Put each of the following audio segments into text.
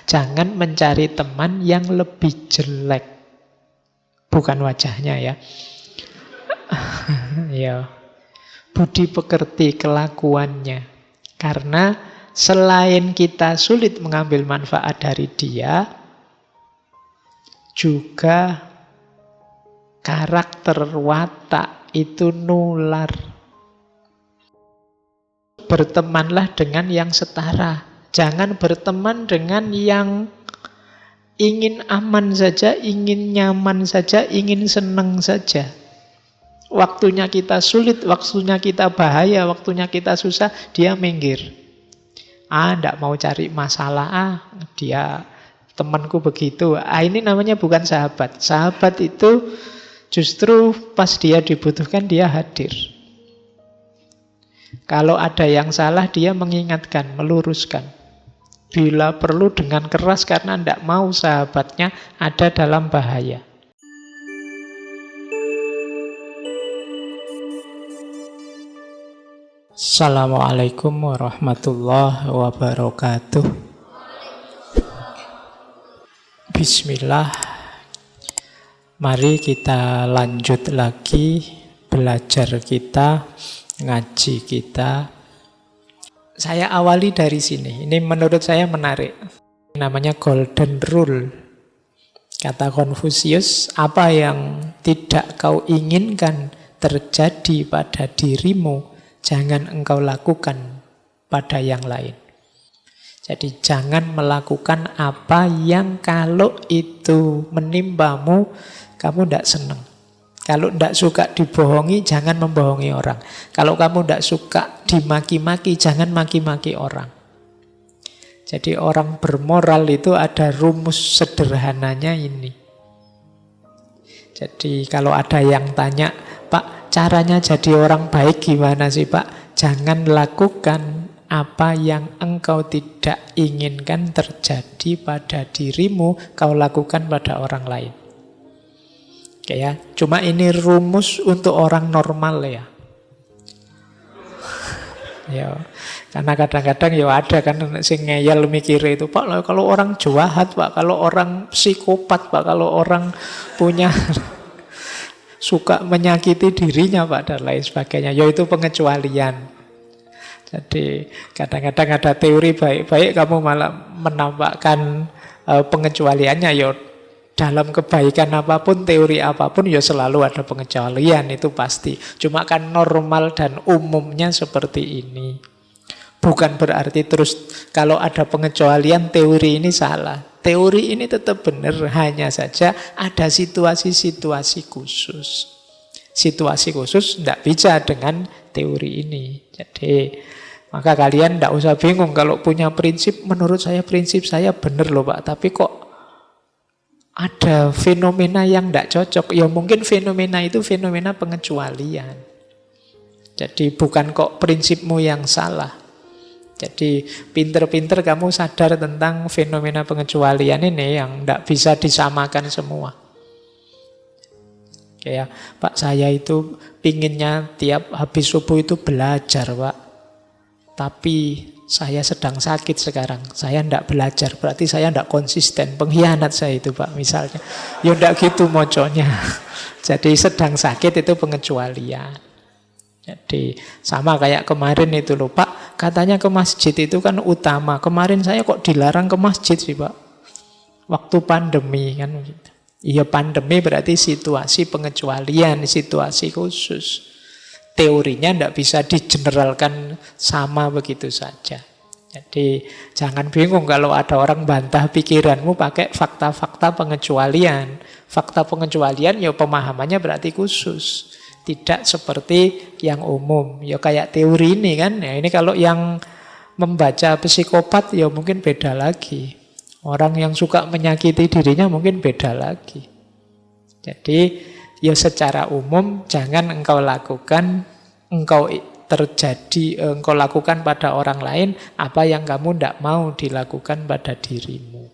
Jangan mencari teman yang lebih jelek. Bukan wajahnya ya. Ya. Budi pekerti kelakuannya. Karena selain kita sulit mengambil manfaat dari dia, juga karakter watak itu nular. Bertemanlah dengan yang setara. Jangan berteman dengan yang ingin aman saja, ingin nyaman saja, ingin senang saja. Waktunya kita sulit, waktunya kita bahaya, waktunya kita susah, dia minggir. Nggak mau cari masalah, dia temanku begitu. Ini namanya bukan sahabat. Sahabat itu justru pas dia dibutuhkan, dia hadir. Kalau ada yang salah, dia mengingatkan, meluruskan. Bila perlu dengan keras karena tidak mau sahabatnya ada dalam bahaya. Assalamualaikum warahmatullahi wabarakatuh. Bismillah. Mari kita lanjut lagi belajar kita, ngaji kita. Saya awali dari sini. Ini menurut saya menarik. Namanya Golden Rule. Kata Konfusius, apa yang tidak kau inginkan terjadi pada dirimu, jangan engkau lakukan pada yang lain. Jadi jangan melakukan apa yang kalau itu menimpamu, kamu tidak senang. Kalau tidak suka dibohongi, jangan membohongi orang. Kalau kamu tidak suka dimaki-maki, jangan maki-maki orang. Jadi orang bermoral itu ada rumus sederhananya ini. Jadi kalau ada yang tanya, Pak, caranya jadi orang baik gimana sih Pak? Jangan lakukan apa yang engkau tidak inginkan terjadi pada dirimu, kau lakukan pada orang lain. Oke ya, cuma ini rumus untuk orang normal ya. Ya, karena kadang-kadang ya ada kan sing ngeyel mikir itu, Pak, kalau orang jahat, Pak, kalau orang psikopat, Pak, kalau orang punya suka menyakiti dirinya, Pak, dan lain sebagainya. Ya itu pengecualian. Jadi kadang-kadang ada teori baik-baik kamu malah menampakkan pengecualiannya. Ya dalam kebaikan apapun, teori apapun, ya selalu ada pengecualian, itu pasti. Cuma kan normal dan umumnya seperti ini. Bukan berarti terus kalau ada pengecualian teori ini salah. Teori ini tetap benar, hanya saja ada situasi-situasi khusus. Situasi khusus tidak bisa dengan teori ini. Jadi maka kalian tidak usah bingung kalau punya prinsip, menurut saya prinsip saya benar loh Pak, tapi kok ada fenomena yang tidak cocok. Ya mungkin fenomena itu fenomena pengecualian. Jadi bukan kok prinsipmu yang salah. Jadi pinter-pinter kamu sadar tentang fenomena pengecualian ini yang tidak bisa disamakan semua. Kayak Pak, saya itu pinginnya tiap habis subuh itu belajar Pak. Tapi saya sedang sakit sekarang, saya tidak belajar, berarti saya tidak konsisten, pengkhianat saya itu Pak misalnya. Ya tidak gitu moconya. Jadi sedang sakit itu pengecualian. Jadi sama kayak kemarin itu loh Pak, katanya ke masjid itu kan utama. Kemarin saya kok dilarang ke masjid sih Pak, waktu pandemi kan gitu. Iya pandemi berarti situasi pengecualian, situasi khusus. Teorinya tidak bisa digeneralkan sama begitu saja. Jadi jangan bingung kalau ada orang bantah pikiranmu pakai fakta-fakta pengecualian. Fakta pengecualian ya pemahamannya berarti khusus. Tidak seperti yang umum. Ya kayak teori ini kan. Ya ini kalau yang membaca psikopat ya mungkin beda lagi. Orang yang suka menyakiti dirinya mungkin beda lagi. Jadi ya secara umum jangan engkau lakukan, engkau lakukan pada orang lain apa yang kamu tidak mau dilakukan pada dirimu.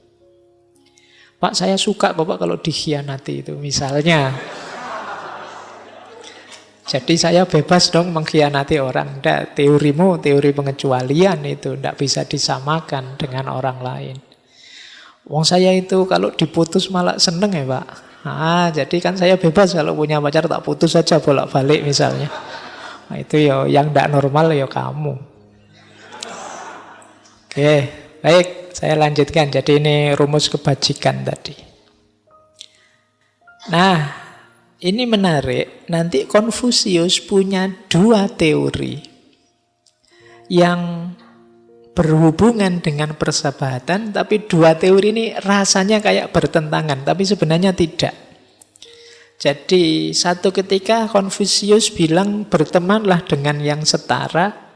Pak, saya suka Bapak kalau dikhianati itu misalnya. Jadi saya bebas dong mengkhianati orang. Tidak, teorimu teori pengecualian itu tidak bisa disamakan dengan orang lain. Wong saya itu kalau diputus malah seneng ya Pak. Jadi kan saya bebas kalau punya pacar tak putus saja bolak-balik misalnya. Nah, itu ya yang tidak normal ya kamu. Oke, baik, saya lanjutkan. Jadi ini rumus kebajikan tadi. Nah, ini menarik. Nanti Konfusius punya dua teori yang berhubungan dengan persahabatan, tapi dua teori ini rasanya kayak bertentangan, tapi sebenarnya tidak. Jadi satu ketika Konfusius bilang bertemanlah dengan yang setara,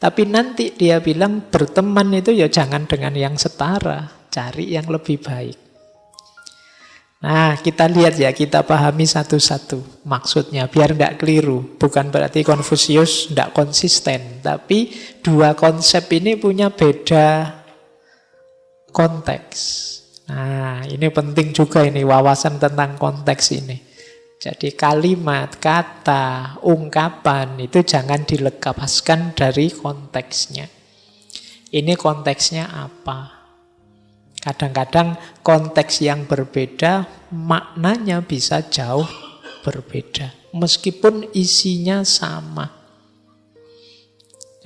tapi nanti dia bilang berteman itu ya jangan dengan yang setara, cari yang lebih baik. Nah, kita lihat ya, kita pahami satu-satu maksudnya, biar tidak keliru. Bukan berarti Konfusius tidak konsisten, tapi dua konsep ini punya beda konteks. Nah, ini penting juga ini, wawasan tentang konteks ini. Jadi kalimat, kata, ungkapan itu jangan dilepaskan dari konteksnya. Ini konteksnya apa? Kadang-kadang konteks yang berbeda, maknanya bisa jauh berbeda. Meskipun isinya sama.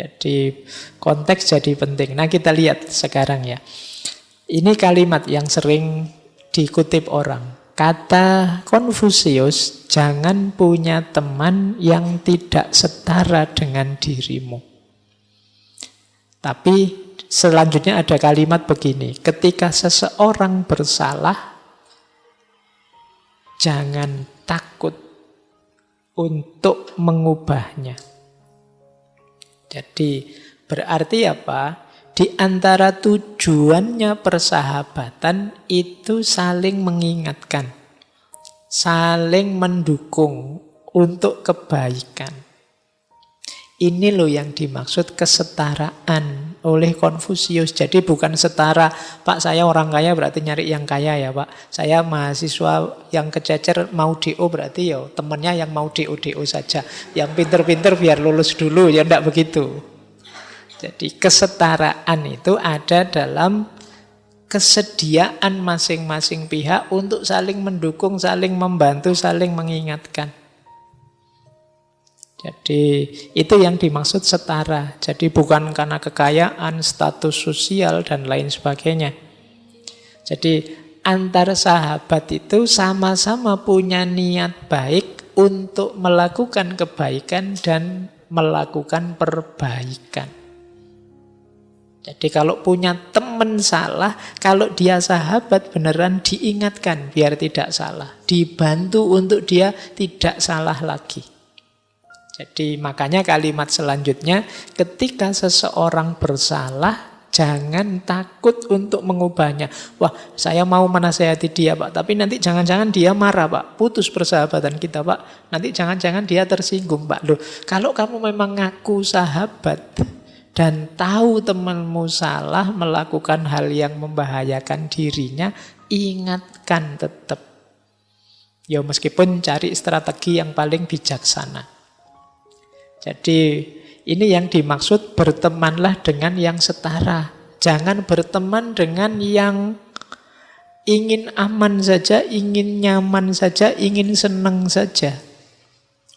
Jadi konteks jadi penting. Nah, kita lihat sekarang ya. Ini kalimat yang sering dikutip orang. Kata Konfusius, jangan punya teman yang tidak setara dengan dirimu. Tapi selanjutnya ada kalimat begini, ketika seseorang bersalah, jangan takut untuk mengubahnya. Jadi berarti apa? Di antara tujuannya persahabatan itu saling mengingatkan, saling mendukung untuk kebaikan. Ini loh yang dimaksud kesetaraan oleh Konfusius. Jadi bukan setara, Pak saya orang kaya berarti nyari yang kaya ya Pak. Saya mahasiswa yang kececer mau DO berarti ya temennya yang mau DO saja. Yang pinter-pinter biar lulus dulu, ya enggak begitu. Jadi kesetaraan itu ada dalam kesediaan masing-masing pihak untuk saling mendukung, saling membantu, saling mengingatkan. Jadi itu yang dimaksud setara. Jadi bukan karena kekayaan, status sosial, dan lain sebagainya. Jadi antar sahabat itu sama-sama punya niat baik untuk melakukan kebaikan dan melakukan perbaikan. Jadi kalau punya teman salah, kalau dia sahabat beneran diingatkan biar tidak salah. Dibantu untuk dia tidak salah lagi. Jadi makanya kalimat selanjutnya, ketika seseorang bersalah, jangan takut untuk mengubahnya. Wah, saya mau menasehati dia Pak, tapi nanti jangan-jangan dia marah Pak. Putus persahabatan kita Pak. Nanti jangan-jangan dia tersinggung Pak. Loh, kalau kamu memang ngaku sahabat dan tahu temanmu salah melakukan hal yang membahayakan dirinya, ingatkan tetap. Ya meskipun cari strategi yang paling bijaksana. Jadi ini yang dimaksud bertemanlah dengan yang setara. Jangan berteman dengan yang ingin aman saja, ingin nyaman saja, ingin senang saja.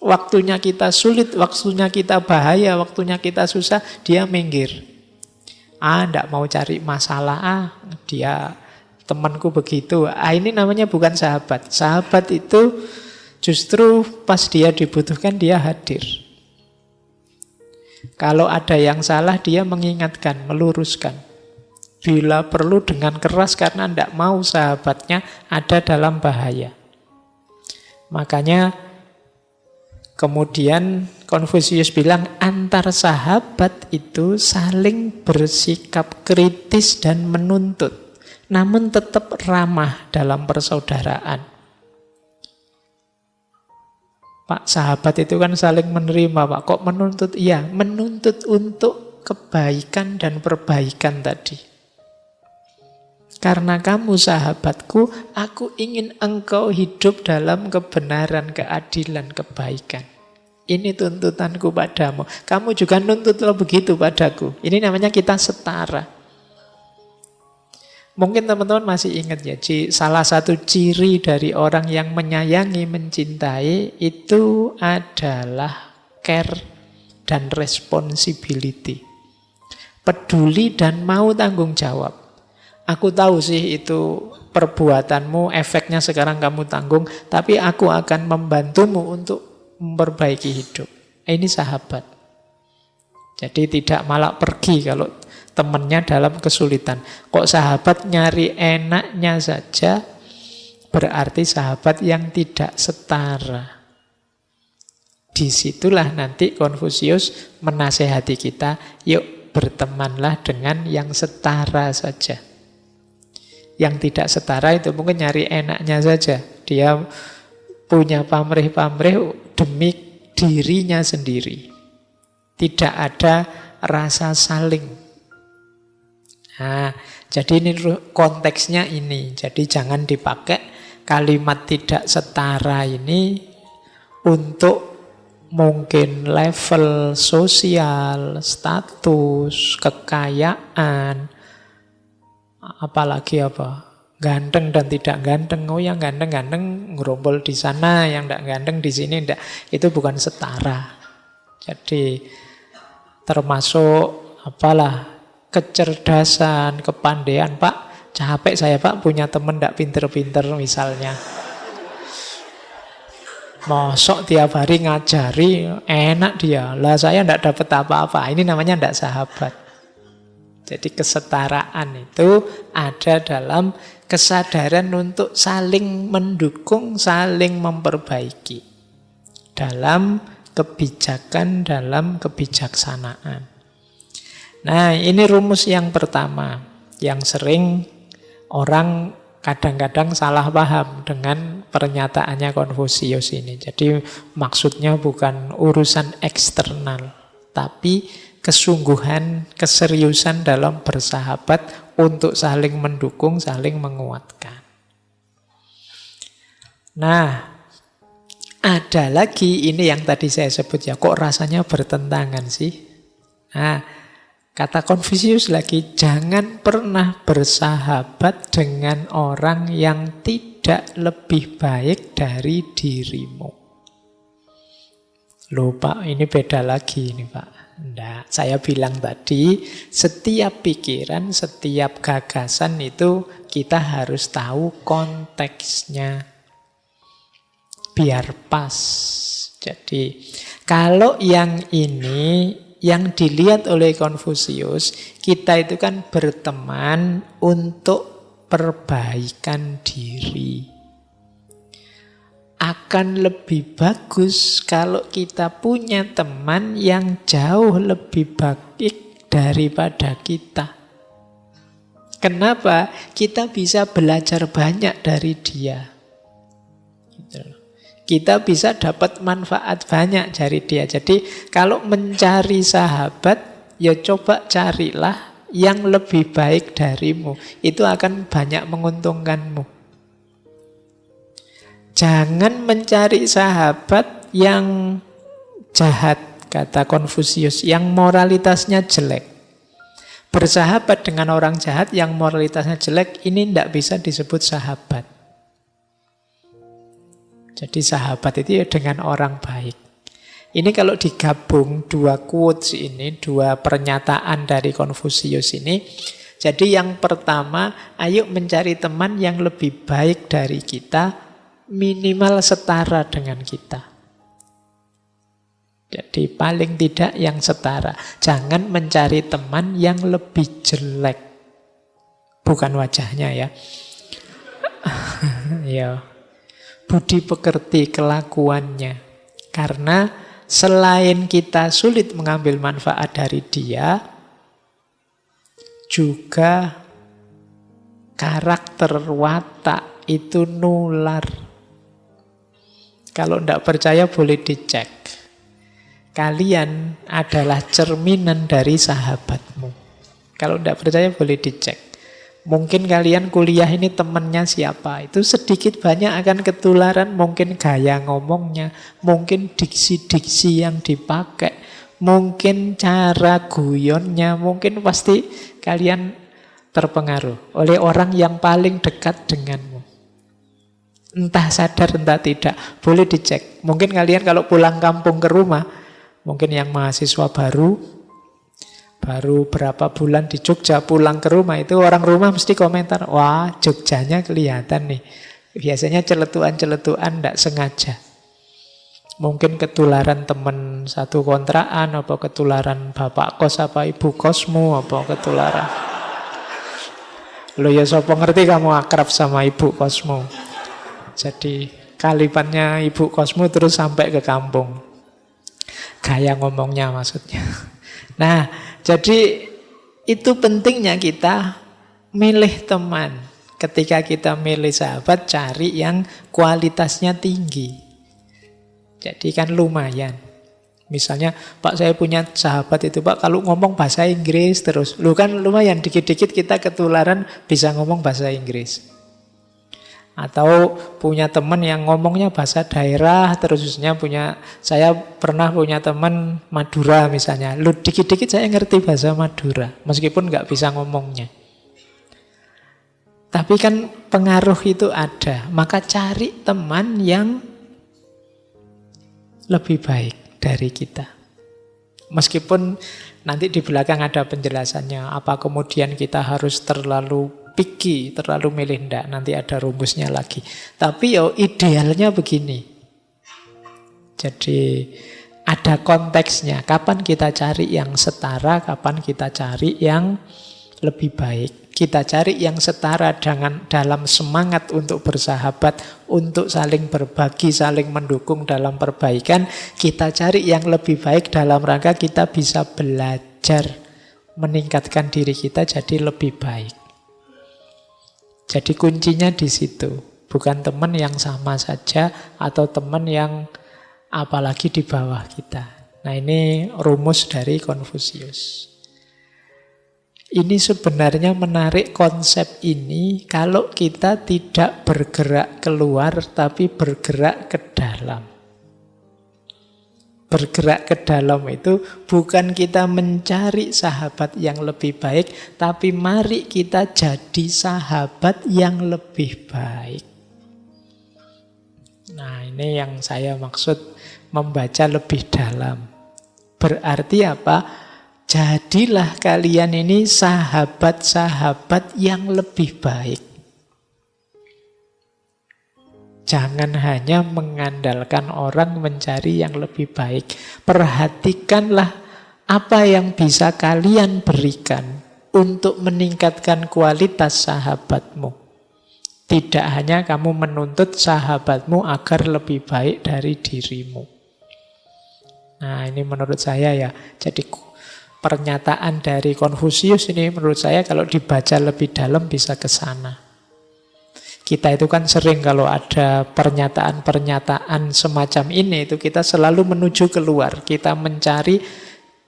Waktunya kita sulit, waktunya kita bahaya, waktunya kita susah, dia minggir. Ndak mau cari masalah, dia temanku begitu. Ini namanya bukan sahabat. Sahabat itu justru pas dia dibutuhkan, dia hadir. Kalau ada yang salah, dia mengingatkan, meluruskan. Bila perlu dengan keras karena tidak mau sahabatnya ada dalam bahaya. Makanya kemudian Konfusius bilang antar sahabat itu saling bersikap kritis dan menuntut. Namun tetap ramah dalam persaudaraan. Pak, sahabat itu kan saling menerima, Pak. Kok menuntut? Iya, menuntut untuk kebaikan dan perbaikan tadi. Karena kamu sahabatku, aku ingin engkau hidup dalam kebenaran, keadilan, kebaikan. Ini tuntutanku padamu. Kamu juga nuntutlah begitu padaku. Ini namanya kita setara. Mungkin teman-teman masih ingat ya, salah satu ciri dari orang yang menyayangi, mencintai itu adalah care dan responsibility. Peduli dan mau tanggung jawab. Aku tahu sih itu perbuatanmu, efeknya sekarang kamu tanggung, tapi aku akan membantumu untuk memperbaiki hidup. Ini sahabat. Jadi tidak malah pergi kalau temannya dalam kesulitan. Kok sahabat nyari enaknya saja, berarti sahabat yang tidak setara. Disitulah nanti Konfusius menasehati kita, yuk bertemanlah dengan yang setara saja. Yang tidak setara itu mungkin nyari enaknya saja. Dia punya pamrih-pamrih demi dirinya sendiri. Tidak ada rasa saling. Nah, jadi ini konteksnya ini. Jadi jangan dipakai kalimat tidak setara ini untuk mungkin level sosial, status, kekayaan, apalagi apa, ganteng dan tidak ganteng. Oh, yang ganteng-ganteng ngerombol di sana, yang tidak ganteng di sini tidak. Itu bukan setara. Jadi termasuk apalah, kecerdasan, kepandaian. Pak, capek saya Pak punya teman tidak pinter-pinter misalnya. Mosok tiap hari ngajari, enak dia. Lah saya tidak dapat apa-apa. Ini namanya tidak sahabat. Jadi kesetaraan itu ada dalam kesadaran untuk saling mendukung, saling memperbaiki. Dalam kebijakan, dalam kebijaksanaan. Nah, ini rumus yang pertama yang sering orang kadang-kadang salah paham dengan pernyataannya Konfusius ini. Jadi maksudnya bukan urusan eksternal, tapi kesungguhan, keseriusan dalam bersahabat untuk saling mendukung, saling menguatkan. Nah, ada lagi ini yang tadi saya sebut ya, kok rasanya bertentangan sih? Nah, kata Konfusius lagi, jangan pernah bersahabat dengan orang yang tidak lebih baik dari dirimu. Loh Pak, ini beda lagi ini Pak. Enggak, saya bilang tadi, setiap pikiran, setiap gagasan itu kita harus tahu konteksnya. Biar pas. Jadi, kalau yang ini yang dilihat oleh Konfusius, kita itu kan berteman untuk perbaikan diri. Akan lebih bagus kalau kita punya teman yang jauh lebih baik daripada kita. Kenapa? Kita bisa belajar banyak dari dia. Gitu. Kita bisa dapat manfaat banyak dari dia. Jadi kalau mencari sahabat, ya coba carilah yang lebih baik darimu. Itu akan banyak menguntungkanmu. Jangan mencari sahabat yang jahat, kata Konfusius, yang moralitasnya jelek. Bersahabat dengan orang jahat yang moralitasnya jelek, ini tidak bisa disebut sahabat. Jadi sahabat itu ya dengan orang baik. Ini kalau digabung dua quotes ini, dua pernyataan dari Konfusius ini. Jadi yang pertama, ayo mencari teman yang lebih baik dari kita, minimal setara dengan kita. Jadi paling tidak yang setara. Jangan mencari teman yang lebih jelek. Bukan wajahnya ya. Ya. Budi pekerti kelakuannya. Karena selain kita sulit mengambil manfaat dari dia, juga karakter watak itu nular. Kalau tidak percaya boleh dicek. Kalian adalah cerminan dari sahabatmu. Kalau tidak percaya boleh dicek. Mungkin kalian kuliah ini temannya siapa, itu sedikit banyak akan ketularan. Mungkin gaya ngomongnya, mungkin diksi-diksi yang dipakai, mungkin cara guyonnya, mungkin pasti kalian terpengaruh oleh orang yang paling dekat denganmu. Entah sadar, entah tidak. Boleh dicek. Mungkin kalian kalau pulang kampung ke rumah, mungkin yang mahasiswa baru berapa bulan di Jogja, pulang ke rumah, itu orang rumah mesti komentar, wah Jogjanya kelihatan nih. Biasanya celetuan-celetuan tidak sengaja. Mungkin ketularan teman satu kontrakan, apa ketularan bapak kos, apa ibu kosmu, apa ketularan. Lo ya sopo ngerti kamu akrab sama ibu kosmu. Jadi kalipannya ibu kosmu terus sampai ke kampung. Gaya ngomongnya maksudnya. Nah, jadi itu pentingnya kita milih teman. Ketika kita milih sahabat, cari yang kualitasnya tinggi. Jadi kan lumayan. Misalnya, Pak saya punya sahabat itu Pak, kalau ngomong bahasa Inggris terus. Lu kan lumayan, dikit-dikit kita ketularan bisa ngomong bahasa Inggris. Atau punya teman yang ngomongnya bahasa daerah, terus saya pernah punya teman Madura misalnya. Lu dikit-dikit saya ngerti bahasa Madura, meskipun nggak bisa ngomongnya. Tapi kan pengaruh itu ada, maka cari teman yang lebih baik dari kita. Meskipun nanti di belakang ada penjelasannya, apa kemudian kita harus terlalu picky, terlalu milih, enggak, nanti ada rumusnya lagi. Tapi idealnya begini. Jadi ada konteksnya, kapan kita cari yang setara, kapan kita cari yang lebih baik. Kita cari yang setara dalam semangat untuk bersahabat, untuk saling berbagi, saling mendukung dalam perbaikan. Kita cari yang lebih baik dalam rangka kita bisa belajar meningkatkan diri kita jadi lebih baik. Jadi kuncinya di situ. Bukan teman yang sama saja atau teman yang apalagi di bawah kita. Nah, ini rumus dari Konfusius. Ini sebenarnya menarik konsep ini kalau kita tidak bergerak keluar tapi bergerak ke dalam. Bergerak ke dalam itu bukan kita mencari sahabat yang lebih baik, tapi mari kita jadi sahabat yang lebih baik. Nah, ini yang saya maksud membaca lebih dalam. Berarti apa? Jadilah kalian ini sahabat-sahabat yang lebih baik. Jangan hanya mengandalkan orang mencari yang lebih baik. Perhatikanlah apa yang bisa kalian berikan untuk meningkatkan kualitas sahabatmu. Tidak hanya kamu menuntut sahabatmu agar lebih baik dari dirimu. Nah, ini menurut saya ya. Jadi pernyataan dari Konfusius ini menurut saya kalau dibaca lebih dalam bisa ke sana. Kita itu kan sering kalau ada pernyataan-pernyataan semacam ini itu kita selalu menuju keluar. Kita mencari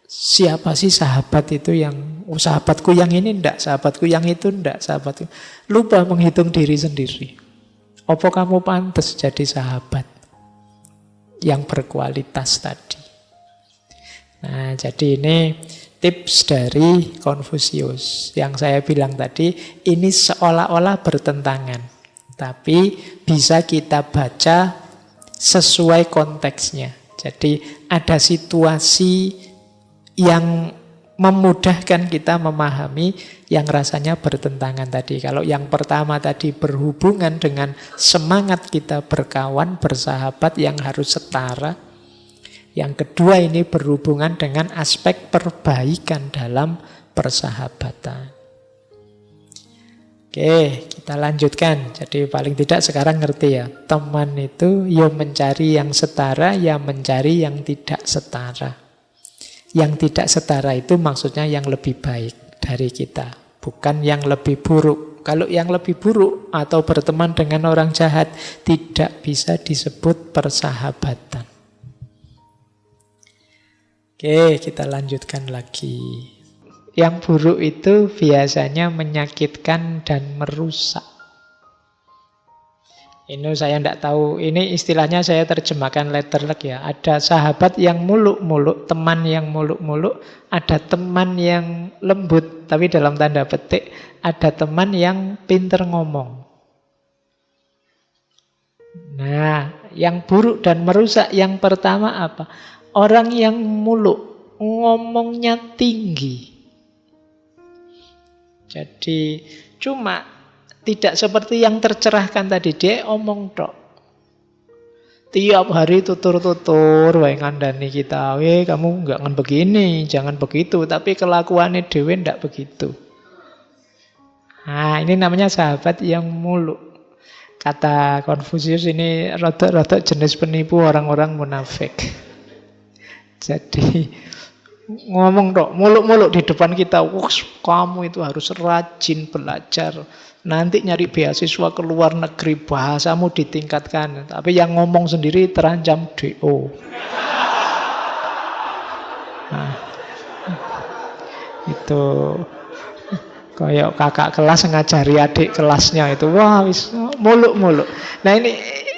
siapa sih sahabat itu yang sahabatku yang ini enggak, sahabatku yang itu enggak, sahabatku. Lupa menghitung diri sendiri. Apa kamu pantas jadi sahabat yang berkualitas tadi? Nah, jadi ini tips dari Konfusius. Yang saya bilang tadi, ini seolah-olah bertentangan. Tapi bisa kita baca sesuai konteksnya. Jadi ada situasi yang memudahkan kita memahami yang rasanya bertentangan tadi. Kalau yang pertama tadi berhubungan dengan semangat kita berkawan, bersahabat yang harus setara. Yang kedua ini berhubungan dengan aspek perbaikan dalam persahabatan. Oke, kita lanjutkan. Jadi paling tidak sekarang ngerti ya. Teman itu ya mencari yang setara, ya mencari yang tidak setara. Yang tidak setara itu maksudnya yang lebih baik dari kita, bukan yang lebih buruk. Kalau yang lebih buruk atau berteman dengan orang jahat tidak bisa disebut persahabatan. Oke, kita lanjutkan lagi. Yang buruk itu biasanya menyakitkan dan merusak. Ini saya tidak tahu, ini istilahnya saya terjemahkan letterlek ya. Ada sahabat yang muluk-muluk, teman yang muluk-muluk, ada teman yang lembut, tapi dalam tanda petik, ada teman yang pinter ngomong. Nah, yang buruk dan merusak yang pertama apa? Orang yang muluk, ngomongnya tinggi. Jadi cuma tidak seperti yang tercerahkan tadi, dia omong tok. Tiap hari tutur-tutur, wae ngandani kita, kamu enggak ngan begini, jangan begitu. Tapi kelakuannya dewe ndak begitu. Nah, ini namanya sahabat yang muluk. Kata Konfusius ini rada-rada jenis penipu orang-orang munafik. Jadi ngomong dok, muluk-muluk di depan kita, kamu itu harus rajin belajar. Nanti nyari beasiswa ke luar negeri, bahasamu ditingkatkan. Tapi yang ngomong sendiri terancam DO. Nah, itu kayak kakak kelas ngajari adik kelasnya itu, wah wis muluk-muluk. Nah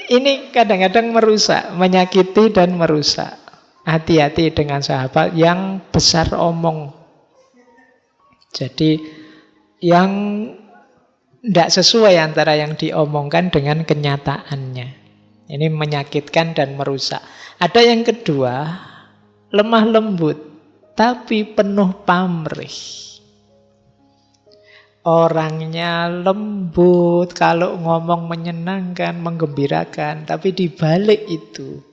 ini kadang-kadang merusak, menyakiti dan merusak. Hati-hati dengan sahabat yang besar omong. Jadi yang tidak sesuai antara yang diomongkan dengan kenyataannya. Ini menyakitkan dan merusak. Ada yang kedua, lemah lembut, tapi penuh pamrih. Orangnya lembut, kalau ngomong menyenangkan, menggembirakan, tapi di balik itu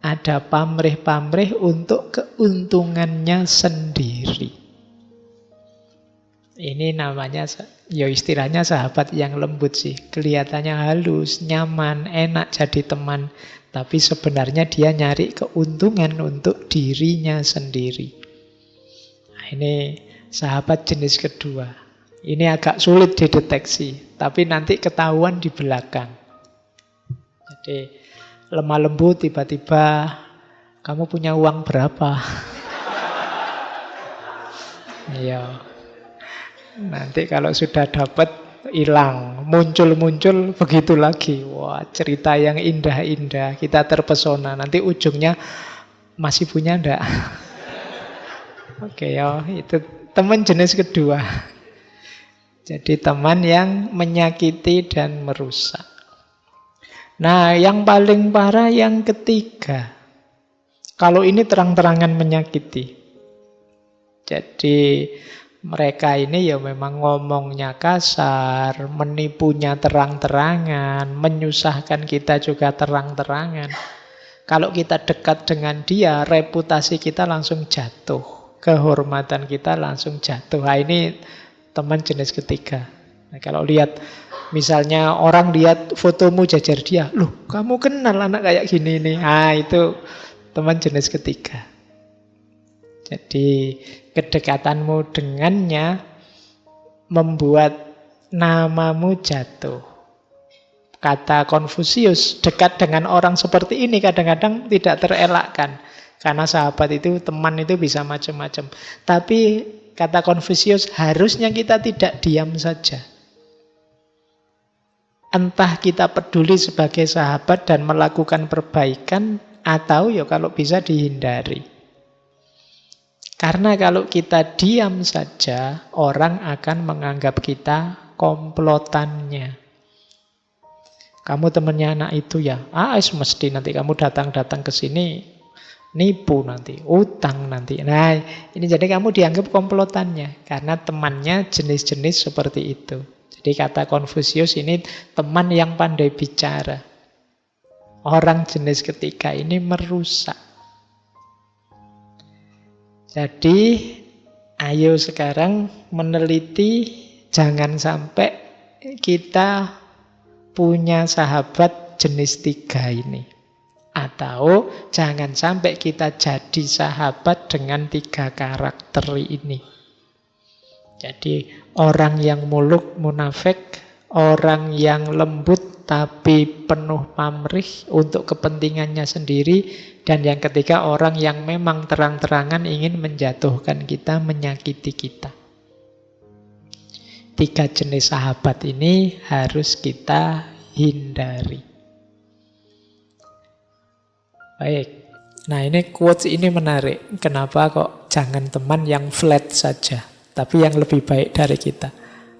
ada pamrih-pamrih untuk keuntungannya sendiri. Ini namanya, ya istilahnya sahabat yang lembut sih. Kelihatannya halus, nyaman, enak jadi teman. Tapi sebenarnya dia nyari keuntungan untuk dirinya sendiri. Nah, ini sahabat jenis kedua. Ini agak sulit dideteksi, tapi nanti ketahuan di belakang. Jadi lemah lembut tiba-tiba, kamu punya uang berapa? Iya. Nanti kalau sudah dapat hilang, muncul-muncul begitu lagi. Wah, cerita yang indah-indah, kita terpesona. Nanti ujungnya masih punya ndak? Oke ya, itu teman jenis kedua. Jadi teman yang menyakiti dan merusak. Nah, yang paling parah yang ketiga. Kalau ini terang-terangan menyakiti. Jadi mereka ini ya memang ngomongnya kasar, menipunya terang-terangan, menyusahkan kita juga terang-terangan. Kalau kita dekat dengan dia, reputasi kita langsung jatuh, kehormatan kita langsung jatuh. Nah, ini teman jenis ketiga. Nah, kalau lihat, misalnya orang lihat fotomu jajar dia, loh kamu kenal anak kayak gini nih. Nah, itu teman jenis ketiga. Jadi kedekatanmu dengannya membuat namamu jatuh. Kata Konfusius, dekat dengan orang seperti ini kadang-kadang tidak terelakkan. Karena sahabat itu, teman itu bisa macam-macam. Tapi kata Konfusius, harusnya kita tidak diam saja. Entah kita peduli sebagai sahabat dan melakukan perbaikan, atau ya kalau bisa dihindari. Karena kalau kita diam saja, orang akan menganggap kita komplotannya. Kamu temannya anak itu ya, mesti nanti kamu datang-datang ke sini, nipu nanti, utang nanti. Nah, ini jadi kamu dianggap komplotannya, karena temannya jenis-jenis seperti itu. Jadi kata Konfusius ini teman yang pandai bicara. Orang jenis ketiga ini merusak. Jadi, ayo sekarang meneliti, jangan sampai kita punya sahabat jenis tiga ini. Atau jangan sampai kita jadi sahabat dengan tiga karakter ini. Jadi, orang yang muluk, munafik, orang yang lembut tapi penuh pamrih untuk kepentingannya sendiri, dan yang ketiga orang yang memang terang-terangan ingin menjatuhkan kita, menyakiti kita. Tiga jenis sahabat ini harus kita hindari. Baik. Nah, ini quotes ini menarik. Kenapa kok jangan teman yang flat saja, tapi yang lebih baik dari kita.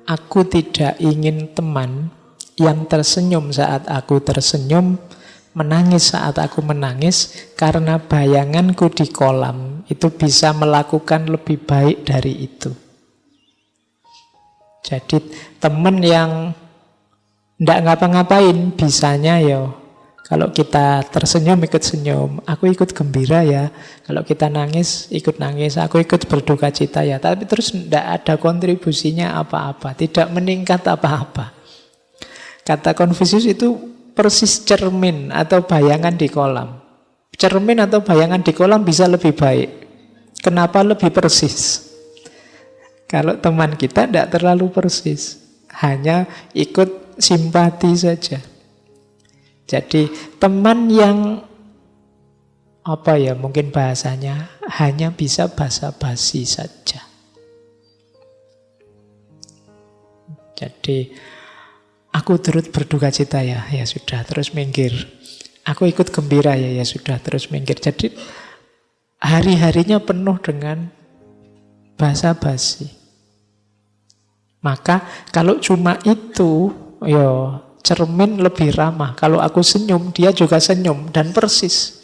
Aku tidak ingin teman yang tersenyum saat aku tersenyum, menangis saat aku menangis, karena bayanganku di kolam itu bisa melakukan lebih baik dari itu. Jadi teman yang ndak ngapa-ngapain, bisanya ya kalau kita tersenyum ikut senyum, aku ikut gembira ya. Kalau kita nangis ikut nangis, aku ikut berduka cita ya. Tapi terus ndak ada kontribusinya apa-apa, tidak meningkat apa-apa. Kata Konfusius itu persis cermin atau bayangan di kolam. Cermin atau bayangan di kolam bisa lebih baik. Kenapa lebih persis? Kalau teman kita tidak terlalu persis, hanya ikut simpati saja. Jadi teman yang mungkin bahasanya hanya bisa basa-basi saja. Jadi aku turut berduka cita ya sudah, terus minggir. Aku ikut gembira ya sudah, terus minggir. Jadi hari-harinya penuh dengan basa-basi. Maka kalau cuma itu, cermin lebih ramah. Kalau aku senyum, dia juga senyum dan persis.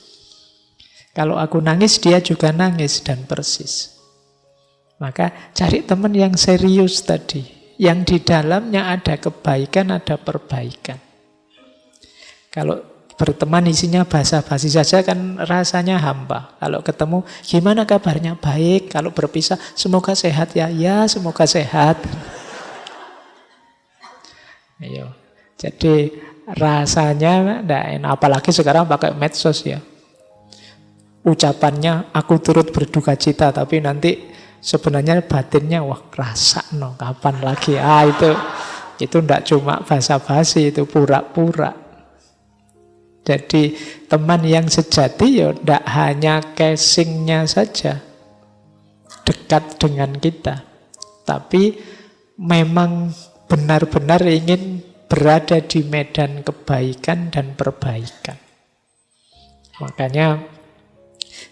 Kalau aku nangis, dia juga nangis dan persis. Maka cari teman yang serius tadi, yang di dalamnya ada kebaikan, ada perbaikan. Kalau berteman isinya basa-basi saja kan rasanya hampa. Kalau ketemu, gimana kabarnya? Baik. Kalau berpisah, semoga sehat ya. Ya, semoga sehat. Ayo. Jadi rasanya tidak enak. Apalagi sekarang pakai medsos ya. Ucapannya aku turut berduka cita, tapi nanti sebenarnya batinnya rasakno kapan lagi. Itu tidak cuma basa-basi, itu pura-pura. Jadi teman yang sejati tidak hanya casingnya saja dekat dengan kita, tapi memang benar-benar ingin berada di medan kebaikan dan perbaikan. Makanya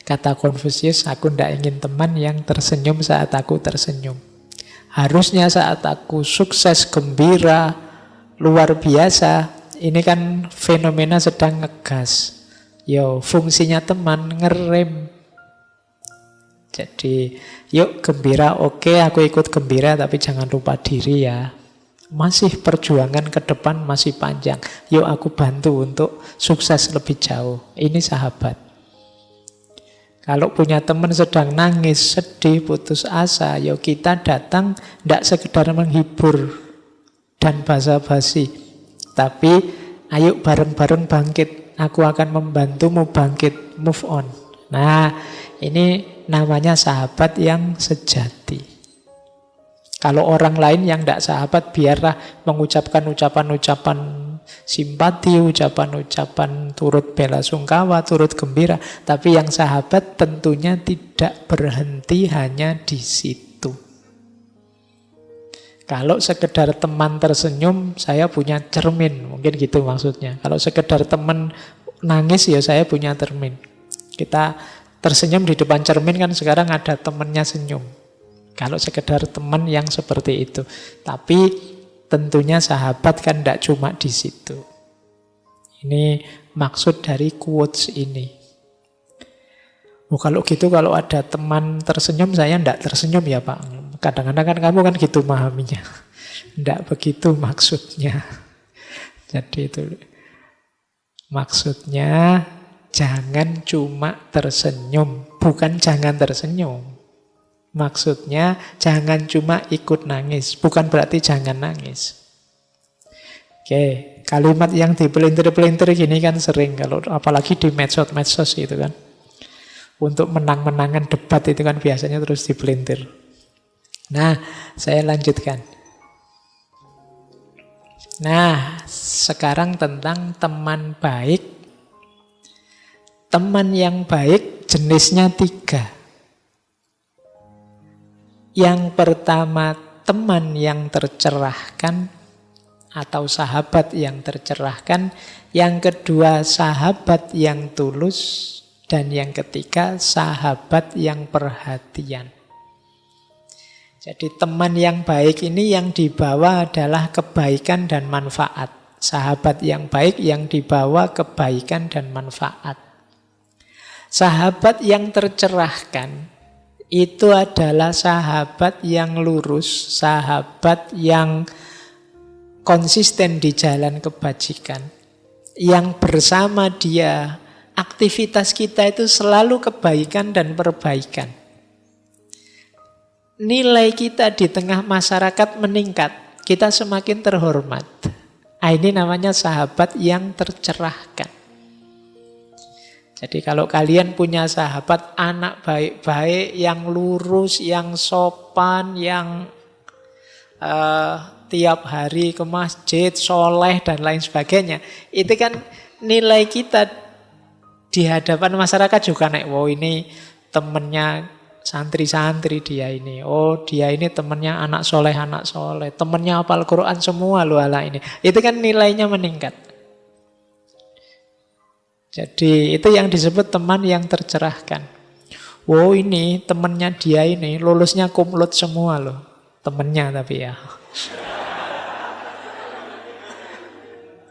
kata Konfusius, aku tidak ingin teman yang tersenyum saat aku tersenyum. Harusnya saat aku sukses, gembira, luar biasa, ini kan fenomena sedang ngegas. Fungsinya teman ngerem. Jadi, yuk gembira, oke, aku ikut gembira, tapi jangan lupa diri ya. Masih perjuangan ke depan masih panjang. Yuk aku bantu untuk sukses lebih jauh. Ini sahabat. Kalau punya teman sedang nangis, sedih, putus asa, yuk kita datang tidak sekedar menghibur dan basa-basi, tapi ayo bareng-bareng bangkit. Aku akan membantumu bangkit, move on. Nah, ini namanya sahabat yang sejati. Kalau orang lain yang tidak sahabat, biarlah mengucapkan ucapan-ucapan simpati, ucapan-ucapan turut bela sungkawa, turut gembira. Tapi yang sahabat tentunya tidak berhenti hanya di situ. Kalau sekedar teman tersenyum, saya punya cermin. Mungkin gitu maksudnya. Kalau sekedar teman nangis, ya saya punya cermin. Kita tersenyum di depan cermin kan sekarang ada temannya senyum. Kalau sekedar teman yang seperti itu. Tapi tentunya sahabat kan tidak cuma di situ. Ini maksud dari quotes ini. Kalau gitu, kalau ada teman tersenyum, saya tidak tersenyum ya Pak. Kadang-kadang kan kamu kan gitu memahaminya. Tidak begitu maksudnya. Jadi itu maksudnya jangan cuma tersenyum. Bukan jangan tersenyum. Maksudnya jangan cuma ikut nangis, bukan berarti jangan nangis. Oke, kalimat yang dipelintir-pelintir gini kan sering, kalau apalagi di medsos gitu kan. Untuk menang-menangan debat itu kan biasanya terus dipelintir. Nah, saya lanjutkan. Nah, sekarang tentang teman baik. Teman yang baik jenisnya 3. Yang pertama, teman yang tercerahkan atau sahabat yang tercerahkan. Yang kedua, sahabat yang tulus. Dan yang ketiga, sahabat yang perhatian. Jadi teman yang baik ini yang dibawa adalah kebaikan dan manfaat. Sahabat yang baik yang dibawa kebaikan dan manfaat. Sahabat yang tercerahkan itu adalah sahabat yang lurus, sahabat yang konsisten di jalan kebajikan. Yang bersama dia, aktivitas kita itu selalu kebaikan dan perbaikan. Nilai kita di tengah masyarakat meningkat, kita semakin terhormat. Ini namanya sahabat yang tercerahkan. Jadi kalau kalian punya sahabat anak baik-baik, yang lurus, yang sopan, yang tiap hari ke masjid, soleh dan lain sebagainya, itu kan nilai kita di hadapan masyarakat juga naik. Wow, ini temennya santri-santri dia ini. Oh, dia ini temennya anak soleh, temennya hafal Quran semua loh ala ini. Itu kan nilainya meningkat. Jadi itu yang disebut teman yang tercerahkan. Wow, ini temennya dia ini lulusnya kumlot semua loh. Temennya tapi ya.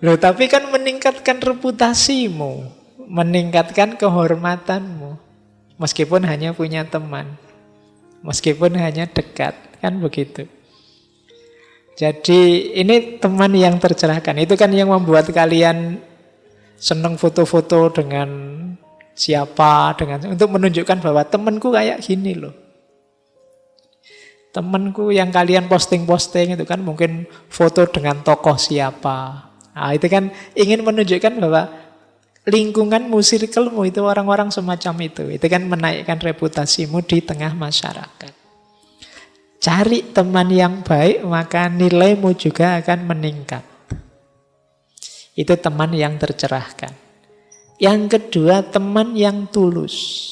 Loh, tapi kan meningkatkan reputasimu, meningkatkan kehormatanmu. Meskipun hanya punya teman, meskipun hanya dekat, kan begitu. Jadi ini teman yang tercerahkan. Itu kan yang membuat kalian seneng foto-foto dengan siapa, untuk menunjukkan bahwa temanku kayak gini loh. Temanku yang kalian posting-posting itu kan mungkin foto dengan tokoh siapa. Nah, itu kan ingin menunjukkan bahwa lingkunganmu, circlemu itu orang-orang semacam itu. Itu kan menaikkan reputasimu di tengah masyarakat. Cari teman yang baik, maka nilaimu juga akan meningkat. Itu teman yang tercerahkan. Yang kedua, teman yang tulus.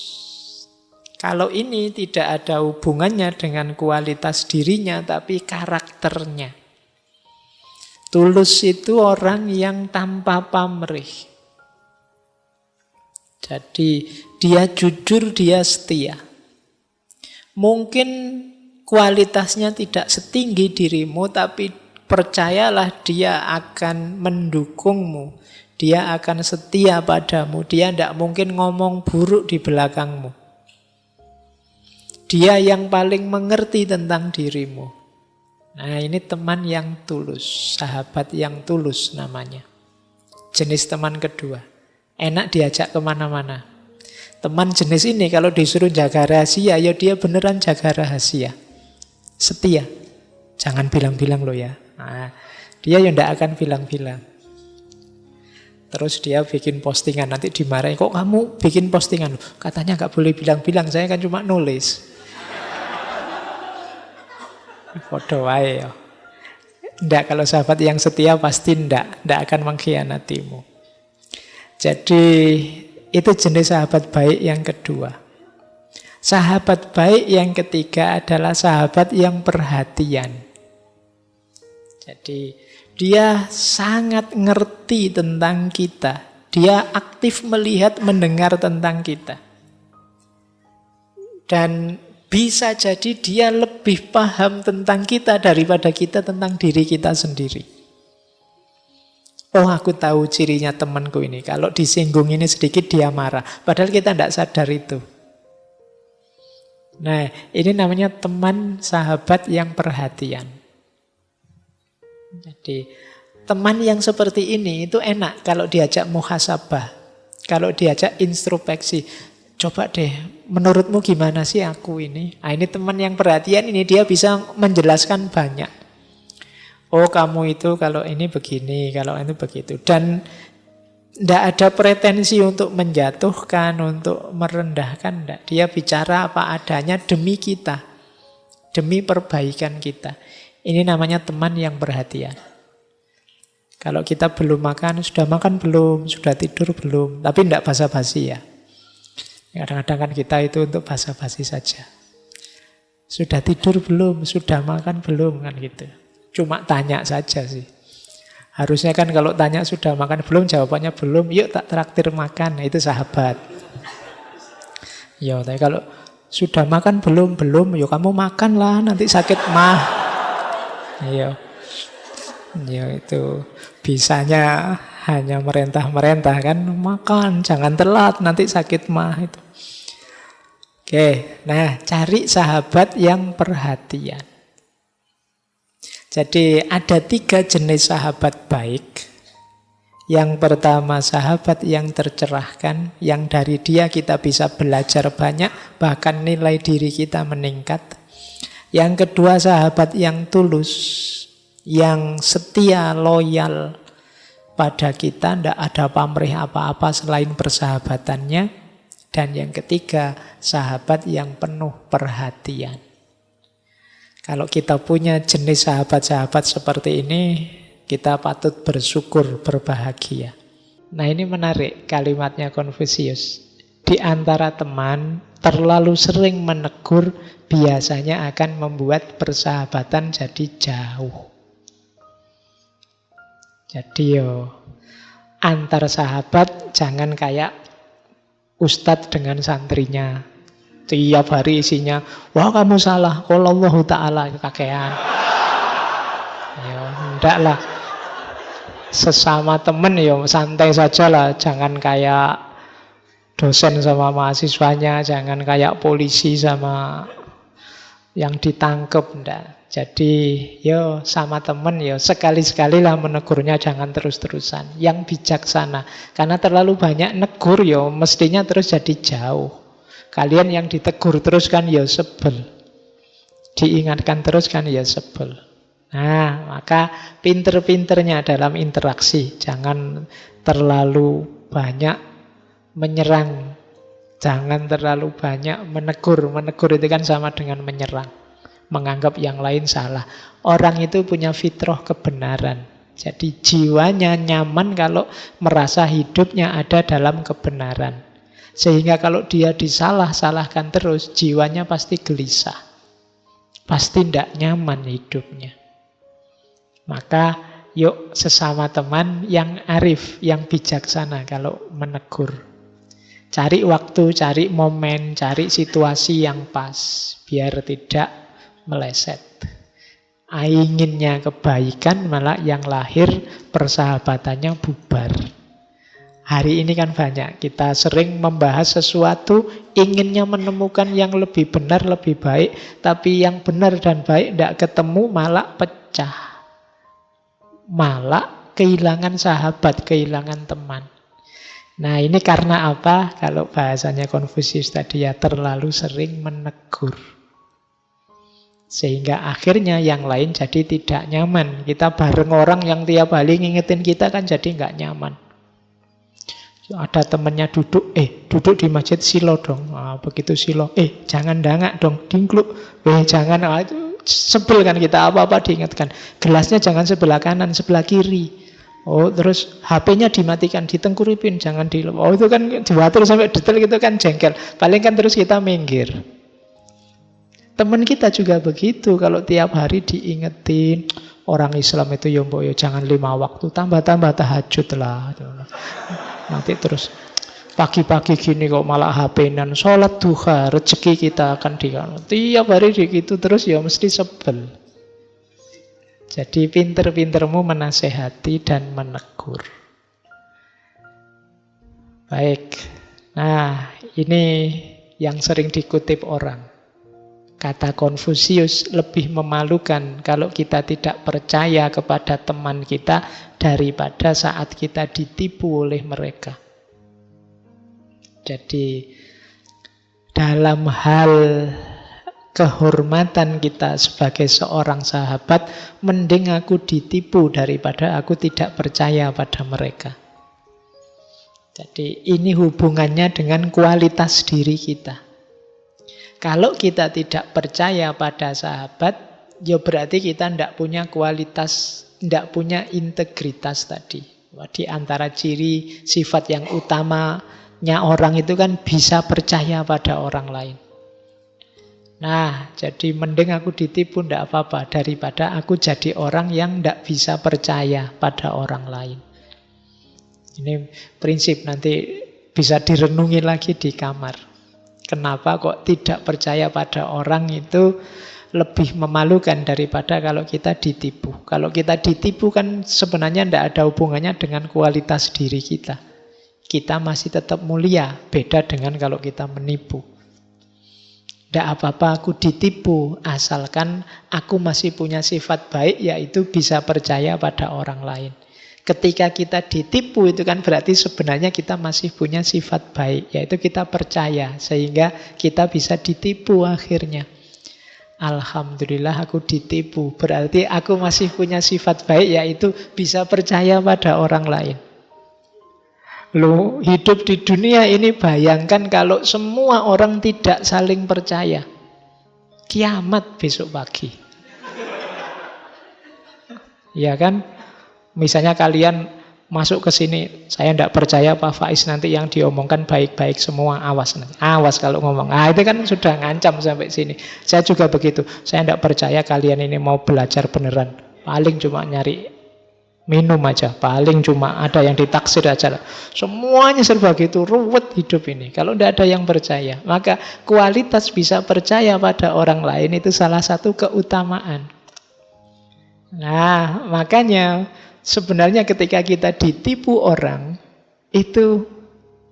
Kalau ini tidak ada hubungannya dengan kualitas dirinya, tapi karakternya. Tulus itu orang yang tanpa pamrih. Jadi dia jujur, dia setia. Mungkin kualitasnya tidak setinggi dirimu, tapi percayalah dia akan mendukungmu. Dia akan setia padamu. Dia tidak mungkin ngomong buruk di belakangmu. Dia yang paling mengerti tentang dirimu. Nah, ini teman yang tulus, sahabat yang tulus namanya. Jenis teman kedua. Enak diajak kemana-mana. Teman jenis ini kalau disuruh jaga rahasia, ya dia beneran jaga rahasia. Setia. Jangan bilang-bilang loh ya. Nah, dia ya tidak akan bilang-bilang. Terus dia bikin postingan, nanti dimarahin. Kok kamu bikin postingan? Katanya gak boleh bilang-bilang, saya kan cuma nulis. Podo wae ya. Ndak, kalau sahabat yang setia pasti ndak akan mengkhianatimu. Jadi itu jenis sahabat baik yang kedua. Sahabat baik yang ketiga adalah sahabat yang perhatian. Jadi dia sangat ngerti tentang kita. Dia aktif melihat, mendengar tentang kita. Dan bisa jadi dia lebih paham tentang kita daripada kita tentang diri kita sendiri. Oh, aku tahu cirinya temanku ini. Kalau disinggung ini sedikit dia marah. Padahal kita tidak sadar itu. Nah, ini namanya teman sahabat yang perhatian. Jadi, teman yang seperti ini itu enak kalau diajak muhasabah. Kalau diajak introspeksi. Coba deh, menurutmu gimana sih aku ini? Nah, ini teman yang perhatian ini, dia bisa menjelaskan banyak. Oh, kamu itu kalau ini begini, kalau ini begitu. Dan tidak ada pretensi untuk menjatuhkan, untuk merendahkan. Tidak. Dia bicara apa adanya demi kita, demi perbaikan kita. Ini namanya teman yang perhatian. Kalau kita belum makan, sudah makan belum? Sudah tidur belum? Tapi tidak basa-basi ya. Kadang-kadang kan kita itu untuk basa-basi saja. Sudah tidur belum? Sudah makan belum? Kan gitu. Cuma tanya saja sih. Harusnya kan kalau tanya sudah makan belum, jawabannya belum, yuk tak traktir makan. Nah, itu sahabat. Ya, tapi kalau sudah makan belum, belum, yuk kamu makan lah, nanti sakit mah. Iya. Ya itu bisanya hanya merentah-merentah kan, makan, jangan telat, nanti sakit mah itu. Oke, nah cari sahabat yang perhatian. Jadi ada 3 jenis sahabat baik. Yang pertama sahabat yang tercerahkan, yang dari dia kita bisa belajar banyak, bahkan nilai diri kita meningkat. Yang kedua sahabat yang tulus, yang setia, loyal pada kita, tidak ada pamrih apa-apa selain persahabatannya. Dan yang ketiga, sahabat yang penuh perhatian. Kalau kita punya jenis sahabat-sahabat seperti ini, kita patut bersyukur, berbahagia. Nah, ini menarik kalimatnya Konfusius. Di antara teman, terlalu sering menegur biasanya akan membuat persahabatan jadi jauh. Jadi antar sahabat jangan kayak ustadz dengan santrinya. Tiap hari isinya, wah kamu salah, kalau Allah Ta'ala kakean. Ya, enggak lah. Sesama temen ya santai saja lah. Jangan kayak dosen sama mahasiswanya, jangan kayak polisi sama yang ditangkep, enggak. Jadi yo sama temen yo sekali-sekali lah menegurnya, jangan terus-terusan. Yang bijaksana. Karena terlalu banyak negur yo mestinya terus jadi jauh. Kalian yang ditegur terus kan ya sebel. Diingatkan terus kan ya sebel. Nah, maka pinter-pinternya dalam interaksi. Jangan terlalu banyak menyerang. Jangan terlalu banyak menegur. Menegur itu kan sama dengan menyerang. Menganggap yang lain salah. Orang itu punya fitrah kebenaran. Jadi jiwanya nyaman kalau merasa hidupnya ada dalam kebenaran. Sehingga kalau dia disalah-salahkan terus, jiwanya pasti gelisah. Pasti tidak nyaman hidupnya. Maka yuk sesama teman yang arif, yang bijaksana kalau menegur. Cari waktu, cari momen, cari situasi yang pas. Biar tidak meleset. Inginnya kebaikan, malah yang lahir persahabatannya bubar. Hari ini kan banyak, kita sering membahas sesuatu, inginnya menemukan yang lebih benar, lebih baik, tapi yang benar dan baik tidak ketemu, malah pecah. Malah kehilangan sahabat, kehilangan teman. Nah ini karena apa? Kalau bahasanya Konfusius tadi ya, terlalu sering menegur. Sehingga akhirnya yang lain jadi tidak nyaman. Kita bareng orang yang tiap hari ngingetin kita kan jadi nggak nyaman. Ada temennya duduk di masjid silo dong. Nah, begitu silo, jangan dangak dong, dingkluk. Jangan, sebel kan kita, apa-apa diingatkan. Gelasnya jangan sebelah kanan, sebelah kiri. Oh, terus HP-nya dimatikan, ditengkuripin, jangan di. Oh, itu kan diatur sampai detail gitu kan jengkel. Paling kan terus kita minggir. Teman kita juga begitu, kalau tiap hari diingetin. Orang Islam itu ya mbok ya jangan 5 waktu, tambah-tambah tahajud lah. Nanti terus pagi-pagi gini kok malah HP-nan, sholat duha, rezeki kita akan tiap hari gitu terus ya mesti sebel. Jadi pinter-pintermu menasehati dan menegur. Baik. Nah, ini yang sering dikutip orang. Kata Konfusius, lebih memalukan kalau kita tidak percaya kepada teman kita daripada saat kita ditipu oleh mereka. Jadi dalam hal kehormatan kita sebagai seorang sahabat, mending aku ditipu daripada aku tidak percaya pada mereka. Jadi ini hubungannya dengan kualitas diri kita. Kalau kita tidak percaya pada sahabat, ya berarti kita tidak punya kualitas, tidak punya integritas tadi. Di antara ciri sifat yang utamanya orang itu kan bisa percaya pada orang lain. Nah, jadi mending aku ditipu, ndak apa-apa, daripada aku jadi orang yang ndak bisa percaya pada orang lain. Ini prinsip, nanti bisa direnungi lagi di kamar. Kenapa kok tidak percaya pada orang itu lebih memalukan daripada kalau kita ditipu. Kalau kita ditipu kan sebenarnya ndak ada hubungannya dengan kualitas diri kita. Kita masih tetap mulia, beda dengan kalau kita menipu. Tidak apa-apa aku ditipu, asalkan aku masih punya sifat baik, yaitu bisa percaya pada orang lain. Ketika kita ditipu itu kan berarti sebenarnya kita masih punya sifat baik, yaitu kita percaya, sehingga kita bisa ditipu akhirnya. Alhamdulillah aku ditipu, berarti aku masih punya sifat baik, yaitu bisa percaya pada orang lain. Lu hidup di dunia ini, bayangkan kalau semua orang tidak saling percaya. Kiamat besok pagi. Ya kan? Misalnya kalian masuk ke sini, saya tidak percaya Pak Faiz nanti yang diomongkan baik-baik semua, awas nanti. Awas kalau ngomong. Itu kan sudah ngancam sampai sini. Saya juga begitu. Saya tidak percaya kalian ini mau belajar beneran. Paling cuma nyari minum aja, paling cuma ada yang ditaksir aja. Semuanya serba gitu, ruwet hidup ini. Kalau tidak ada yang percaya, maka kualitas bisa percaya pada orang lain itu salah satu keutamaan. Nah, makanya sebenarnya ketika kita ditipu orang, itu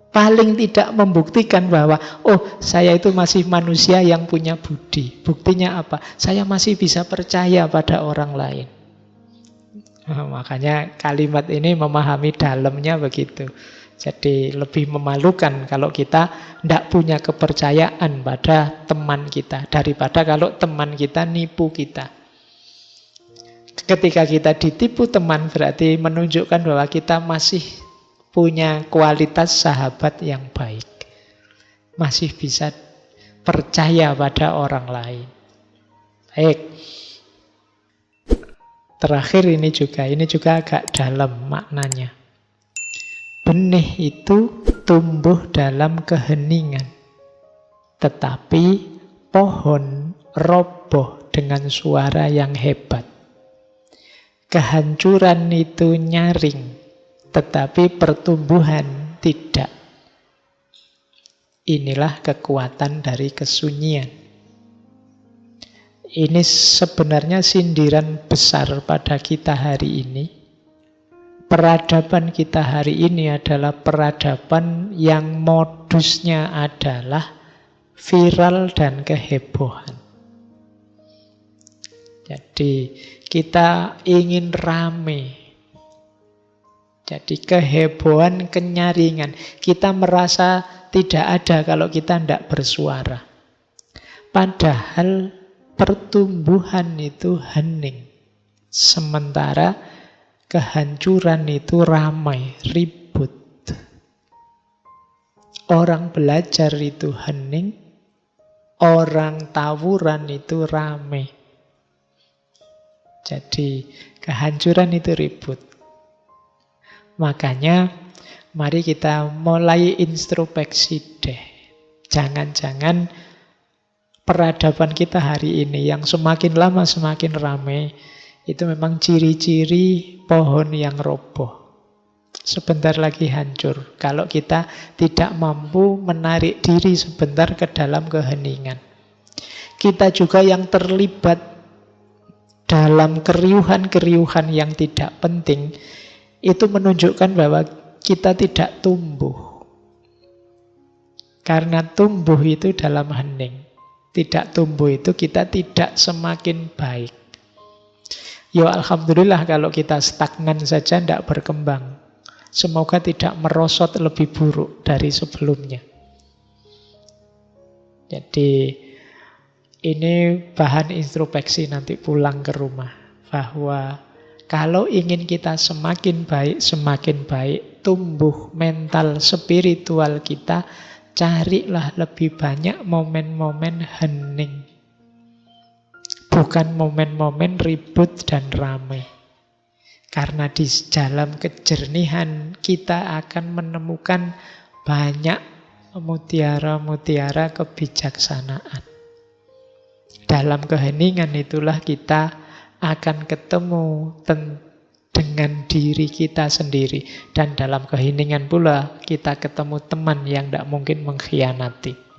paling tidak membuktikan bahwa, oh, saya itu masih manusia yang punya budi. Buktinya apa? Saya masih bisa percaya pada orang lain. Makanya kalimat ini memahami dalamnya begitu. Jadi lebih memalukan kalau kita tidak punya kepercayaan pada teman kita daripada kalau teman kita nipu kita. Ketika kita ditipu teman berarti menunjukkan bahwa kita masih punya kualitas sahabat yang baik. Masih bisa percaya pada orang lain. Baik. Terakhir ini juga agak dalam maknanya. Benih itu tumbuh dalam keheningan, tetapi pohon roboh dengan suara yang hebat. Kehancuran itu nyaring, tetapi pertumbuhan tidak. Inilah kekuatan dari kesunyian. Ini sebenarnya sindiran besar pada kita hari ini. Peradaban kita hari ini adalah peradaban yang modusnya adalah viral dan kehebohan. Jadi kita ingin rame. Jadi kehebohan, kenyaringan. Kita merasa tidak ada kalau kita tidak bersuara. Padahal pertumbuhan itu hening. Sementara kehancuran itu ramai, ribut. Orang belajar itu hening, orang tawuran itu ramai. Jadi kehancuran itu ribut. Makanya mari kita mulai introspeksi deh. Jangan-jangan peradaban kita hari ini yang semakin lama semakin ramai, itu memang ciri-ciri pohon yang roboh. Sebentar lagi hancur kalau kita tidak mampu menarik diri sebentar ke dalam keheningan. Kita juga yang terlibat dalam keriuhan-keriuhan yang tidak penting, itu menunjukkan bahwa kita tidak tumbuh. Karena tumbuh itu dalam hening. Tidak tumbuh itu kita tidak semakin baik. Ya alhamdulillah kalau kita stagnan saja, tidak berkembang. Semoga tidak merosot lebih buruk dari sebelumnya. Jadi ini bahan introspeksi nanti pulang ke rumah. Bahwa kalau ingin kita semakin baik, tumbuh mental spiritual kita, carilah lebih banyak momen-momen hening. Bukan momen-momen ribut dan ramai. Karena di dalam kejernihan kita akan menemukan banyak mutiara-mutiara kebijaksanaan. Dalam keheningan itulah kita akan ketemu dengan diri kita sendiri. Dan dalam keheningan pula kita ketemu teman yang tidak mungkin mengkhianati.